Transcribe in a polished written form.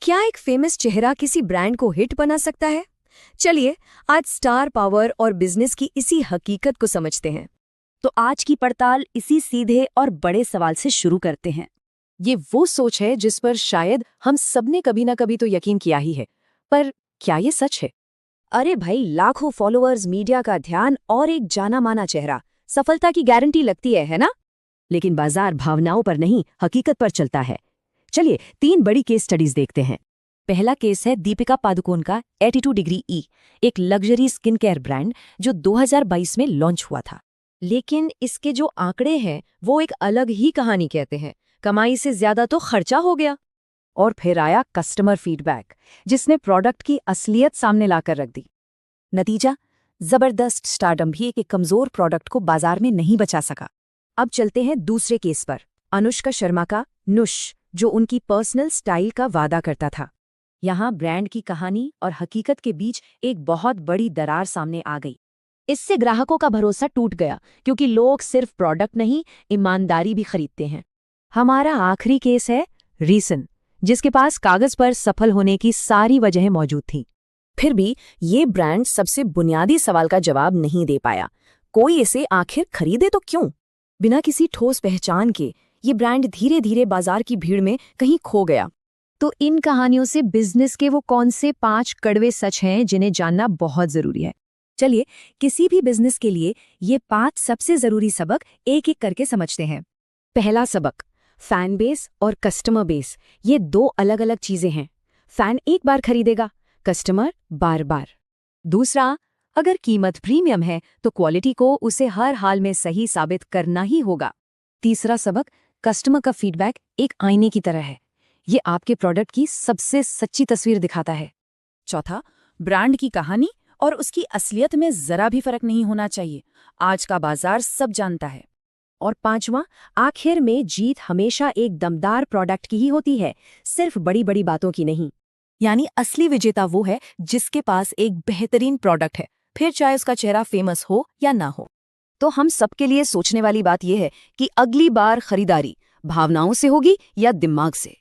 क्या एक फेमस चेहरा किसी ब्रांड को हिट बना सकता है? चलिए आज स्टार पावर और बिजनेस की इसी हकीकत को समझते हैं। तो आज की पड़ताल इसी सीधे और बड़े सवाल से शुरू करते हैं। ये वो सोच है जिस पर शायद हम सबने कभी ना कभी तो यकीन किया ही है, पर क्या ये सच है? अरे भाई, लाखों फॉलोअर्स, मीडिया का ध्यान और एक जाना माना चेहरा सफलता की गारंटी लगती है ना? लेकिन बाजार भावनाओं पर नहीं, हकीकत पर चलता है। चलिए 3 बड़ी केस स्टडीज देखते हैं। पहला केस है दीपिका पादुकोण का 82 डिग्री ई, एक लग्जरी स्किन केयर ब्रांड जो 2022 में लॉन्च हुआ था। लेकिन इसके जो आंकड़े हैं वो एक अलग ही कहानी कहते हैं। कमाई से ज्यादा तो खर्चा हो गया। और फिर आया कस्टमर फीडबैक, जिसने प्रोडक्ट की असलियत सामने लाकर रख दी। नतीजा, जबरदस्त स्टारडम भी एक कमजोर प्रोडक्ट को बाजार में नहीं बचा सका। अब चलते हैं दूसरे केस पर, अनुष्का शर्मा का नुश, जो उनकी पर्सनल स्टाइल का वादा करता था। यहाँ ब्रांड की कहानी और हकीकत के बीच एक बहुत बड़ी दरार सामने आ गई। इससे ग्राहकों का भरोसा टूट गया, क्योंकि लोग सिर्फ प्रोडक्ट नहीं, ईमानदारी भी खरीदते हैं। हमारा आखिरी केस है रीसन, जिसके पास कागज पर सफल होने की सारी वजहें मौजूद थीं। फिर भी ये ब्रांड सबसे बुनियादी सवाल का जवाब नहीं दे पाया। कोई इसे आखिर खरीदे तो क्यों? बिना किसी ठोस पहचान के ये ब्रांड धीरे धीरे बाजार की भीड़ में कहीं खो गया। तो इन कहानियों से बिजनेस के वो कौन से 5 कड़वे सच हैं जिन्हें जानना बहुत जरूरी है। चलिए किसी भी बिजनेस के लिए ये 5 सबसे जरूरी सबक एक एक करके समझते हैं। पहला सबक, फैन बेस और कस्टमर बेस ये 2 अलग अलग चीजें हैं। फैन एक बार खरीदेगा, कस्टमर बार बार। दूसरा, अगर कीमत प्रीमियम है तो क्वालिटी को उसे हर हाल में सही साबित करना ही होगा। तीसरा सबक, कस्टमर का फीडबैक एक आईने की तरह है। ये आपके प्रोडक्ट की सबसे सच्ची तस्वीर दिखाता है। चौथा, ब्रांड की कहानी और उसकी असलियत में जरा भी फर्क नहीं होना चाहिए। आज का बाजार सब जानता है। और पांचवां, आखिर में जीत हमेशा एक दमदार प्रोडक्ट की ही होती है, सिर्फ बड़ी बड़ी बातों की नहीं। यानी असली विजेता वो है जिसके पास एक बेहतरीन प्रोडक्ट है, फिर चाहे उसका चेहरा फेमस हो या ना हो। तो हम सबके लिए सोचने वाली बात यह है कि अगली बार खरीदारी भावनाओं से होगी या दिमाग से।